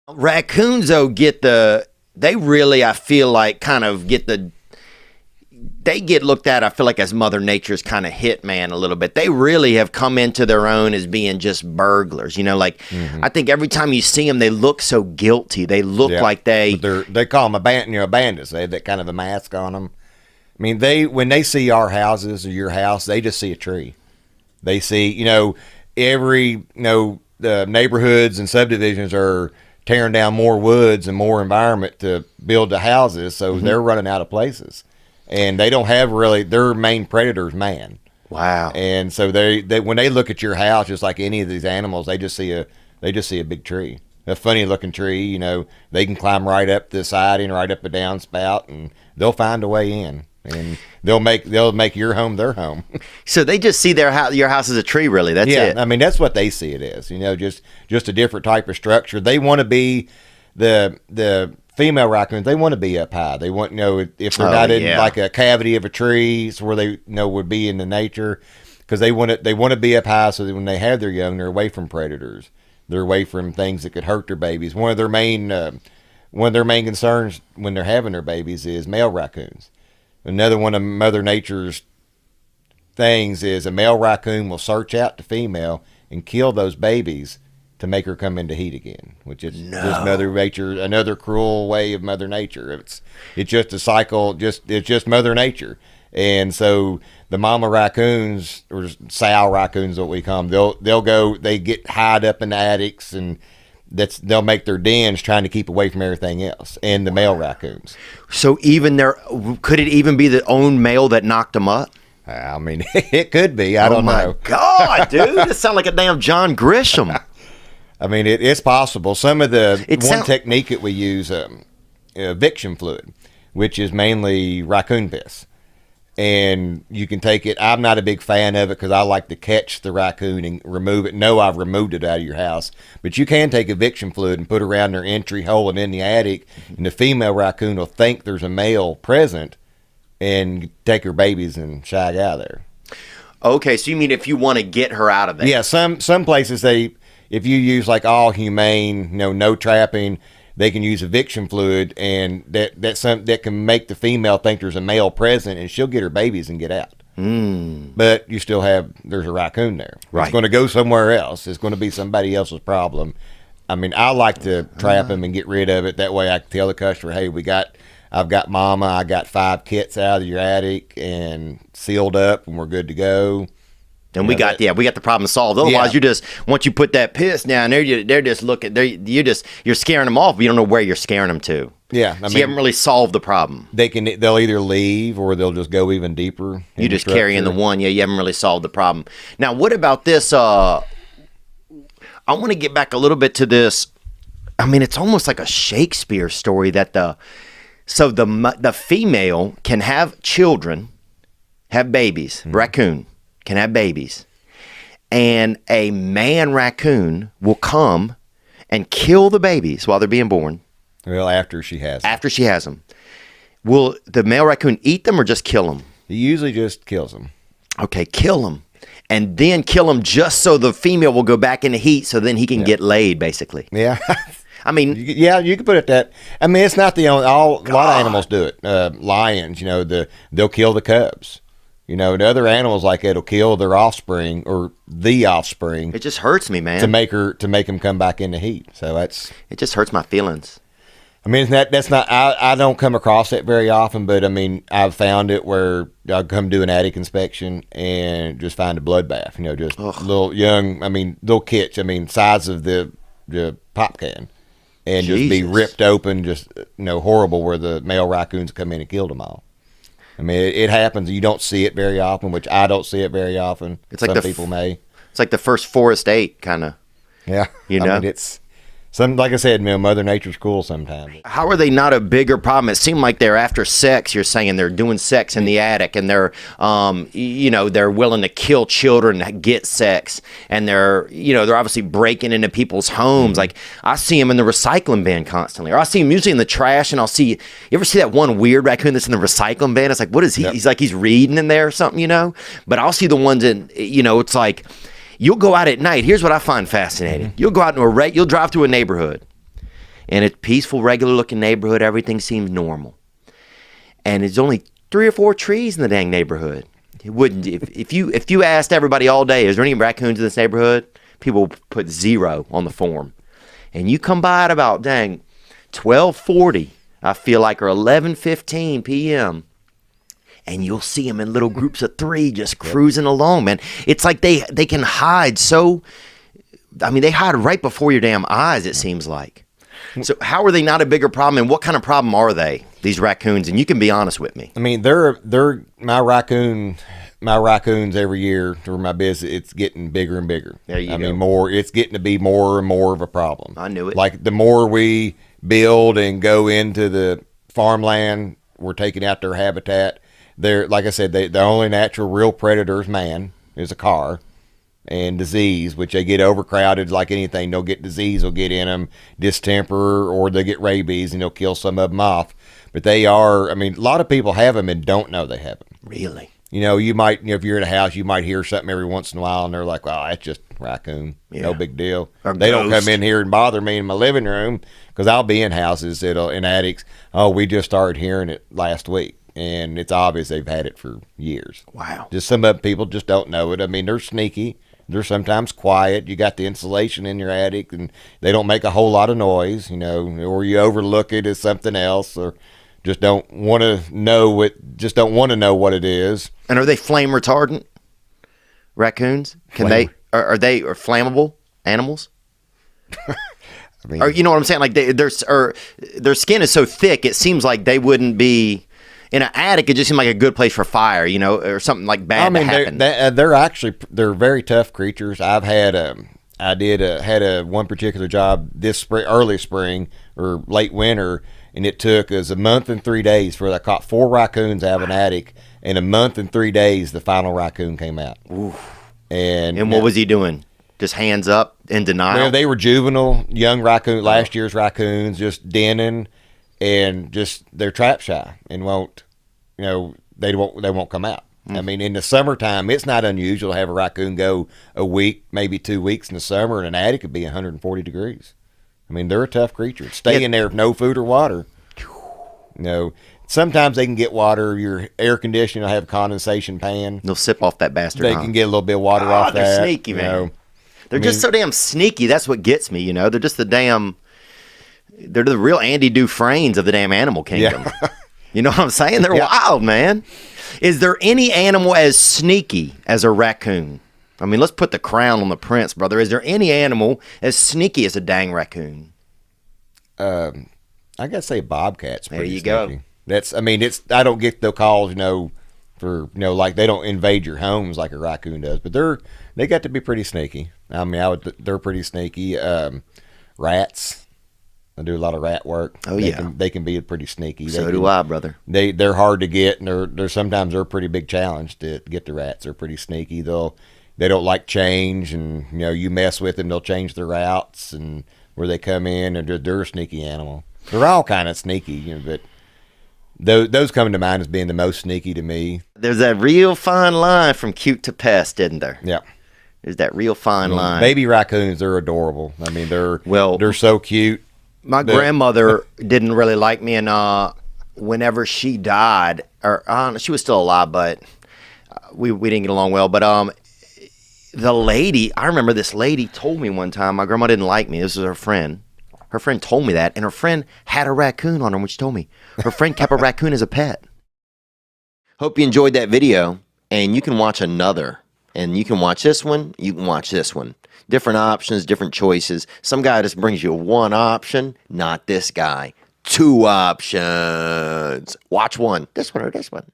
Raccoons, though, they really, I feel like, kind of they get looked at, I feel like, as Mother Nature's kind of hitman a little bit. They really have come into their own as being just burglars. I think every time you see them, they look so guilty. They look like they call them bandits. They have that kind of a mask on them. I mean, when they see our houses or your house, they just see a tree. They see, the neighborhoods and subdivisions are tearing down more woods and more environment to build the houses, so they're running out of places. And they don't have really, their main predator is man. Wow. And so they when they look at your house, just like any of these animals, they just see a big tree, a funny looking tree. They can climb right up the siding, right up a downspout, and they'll find a way in. And they'll make your home their home. So they just see your house as a tree, really. That's it. I mean, that's what they see it as. Just a different type of structure. They want to be the female raccoons. They want to be up high. They want if they're not in like a cavity of a tree, so where they would be in the nature, because they want to be up high so that when they have their young, they're away from predators. They're away from things that could hurt their babies. One of their main concerns when they're having their babies is male raccoons. Another one of Mother Nature's things is a male raccoon will search out the female and kill those babies to make her come into heat again, which is just Mother Nature, another cruel way of Mother Nature. It's just a cycle. It's just Mother Nature. And so the mama raccoons, or sow raccoons, what we call them, they get hide up in the attics, and they'll make their dens trying to keep away from everything else, and the male raccoons. So could it even be the own male that knocked them up? I mean, it could be. I don't know. Oh my God, dude! This sounds like a damn John Grisham. I mean, it's possible. Some of technique that we use, eviction fluid, which is mainly raccoon piss. And you can take it. I'm not a big fan of it because I like to catch the raccoon and remove it. No, I've removed it out of your house. But you can take eviction fluid and put it around their entry hole and in the attic, and the female raccoon will think there's a male present and take her babies and shag out of there. Okay, so you mean if you want to get her out of there? Yeah, some places if you use like all humane, no trapping, they can use eviction fluid, and that can make the female think there's a male present, and she'll get her babies and get out. But you still there's a raccoon there. Right. It's going to go somewhere else. It's going to be somebody else's problem. I mean, I like to trap them and get rid of it. That way I can tell the customer, hey, I've got mama, I got 5 kits out of your attic and sealed up, and we're good to go. And we got the problem solved. Otherwise, once you put that piss down, they're just looking. You're scaring them off, but you don't know where you're scaring them to. Yeah, you haven't really solved the problem. They'll either leave or they'll just go even deeper. You just carry in the one. Yeah, you haven't really solved the problem. Now, what about this? I want to get back a little bit to this. I mean, it's almost like a Shakespeare story that the female can have children, have babies, raccoon. Can have babies, and a man raccoon will come and kill the babies while they're being born. Well, after she has them. Will the male raccoon eat them or just kill them? He usually just kills them. Okay, kill them, and then kill them just so the female will go back into heat, so then he can get laid, basically. Yeah. I mean, you can put it that. I mean, it's not the only. A lot of animals do it. Lions, they'll kill the cubs. The other animals like that will kill their offspring or the offspring. It just hurts me, man. To make them come back into heat. So it just hurts my feelings. I mean, that's not. I don't come across that very often, but I mean, I've found it where I'll come do an attic inspection and just find a bloodbath. Just little young. I mean, little kits. I mean, size of the pop can, and just be ripped open. Just horrible. Where the male raccoons come in and killed them all. I mean, it happens. You don't see it very often, which I don't see it very often. It's like some people may. It's like the first Forest 8 kind of. Yeah, I mean, it's like I said, Mother Nature's cool sometimes. How are they not a bigger problem? It seemed like they're after sex. You're saying they're doing sex in the attic, and they're, they're willing to kill children to get sex, and they're obviously breaking into people's homes. Like I see them in the recycling bin constantly, or I see them usually in the trash, and you ever see that one weird raccoon that's in the recycling bin? It's like, what is he? Yep. He's like he's reading in there or something, But I'll see the ones in, it's like. You'll go out at night. Here's what I find fascinating. You'll go out you'll drive through a neighborhood, in a peaceful, regular-looking neighborhood. Everything seems normal. And there's only 3 or 4 trees in the dang neighborhood. It wouldn't if you asked everybody all day, is there any raccoons in this neighborhood? People will put 0 on the form. And you come by at about 12:40, I feel like, or 11:15 p.m. and you'll see them in little groups of 3 just cruising along, man. It's like they can hide so. I mean, they hide right before your damn eyes, it seems like. So how are they not a bigger problem, and what kind of problem are they, these raccoons? And you can be honest with me. I mean, they're my raccoons every year through my business. It's getting bigger and bigger. There you go. I mean, it's getting to be more and more of a problem. I knew it. Like the more we build and go into the farmland, we're taking out their habitat. They're, like I said, the only natural real predator is man, is a car. And disease, which they get overcrowded like anything. They'll get disease, will get in them, distemper, or they get rabies, and they'll kill some of them off. But they are, I mean, a lot of people have them and don't know they have them. Really? You know, you might, if you're in a house, you might hear something every once in a while, and they're like, well, that's just raccoon. Yeah. No big deal. Or they ghost. don't come in here and bother me in my living room, because I'll be in houses, in attics. Oh, we just started hearing it last week. And it's obvious they've had it for years. Wow. Just some of people just don't know it. I mean, they're sneaky. They're sometimes quiet. You got the insulation in your attic, and they don't make a whole lot of noise, you know, or you overlook it as something else, or just don't want to know it. Just don't want to know what it is. And are they flame retardant? Raccoons? Can they? Are they flammable animals? I mean, or you know what I'm saying? Like their skin is so thick, it seems like they wouldn't be. In an attic, it just seemed like a good place for fire, you know, or something like bad to happen. They're very tough creatures. I've had had one particular job this early spring or late winter, and it took us a month and 3 days for I caught 4 raccoons out of an attic. In a month and 3 days, the final raccoon came out. Oof. And what was he doing? Just hands up in denial? Well, they were juvenile, young raccoon, last year's raccoons, just denning. And just they're trap shy and won't, you know, they won't come out. I mean, in the summertime, it's not unusual to have a raccoon go a week, maybe 2 weeks in the summer, and an attic could be 140 degrees. I mean, they're a tough creature. Stay in there with no food or water. You know, sometimes they can get water. Your air conditioner will have a condensation pan. They'll sip off that bastard. They can get a little bit of water off that. They're sneaky, man. Know. They're just so damn sneaky. That's what gets me, you know. They're just they're the real Andy Dufresnes of the damn animal kingdom. Yeah. You know what I'm saying? They're wild, man. Is there any animal as sneaky as a raccoon? I mean, let's put the crown on the prince, brother. Is there any animal as sneaky as a dang raccoon? I gotta say, bobcats. There you sneaky. Go. That's. I mean, I don't get the calls, you know, for like they don't invade your homes like a raccoon does, but they got to be pretty sneaky. I mean, they're pretty sneaky. Rats. I do a lot of rat work. Oh, they can be pretty sneaky. So do I, brother. They're hard to get, and they're sometimes a pretty big challenge to get the rats. They're pretty sneaky. They don't like change, and you know, you mess with them, they'll change their routes and where they come in, and they're a sneaky animal. They're all kind of sneaky, you know, but those come to mind as being the most sneaky to me. There's that real fine line from cute to pest, isn't there? Yeah. There's that real fine line. Baby raccoons, they're adorable. I mean, they're so cute. My grandmother didn't really like me, and whenever she died, or she was still alive, but we didn't get along well. But the lady, I remember this lady told me one time, my grandma didn't like me. This was her friend. Her friend told me that, and her friend had a raccoon on her when she told me. Her friend kept a raccoon as a pet. Hope you enjoyed that video, and you can watch another. And you can watch this one, you can watch this one. Different options, different choices. Some guy just brings you one option, not this guy. 2 options. Watch one, this one or this one.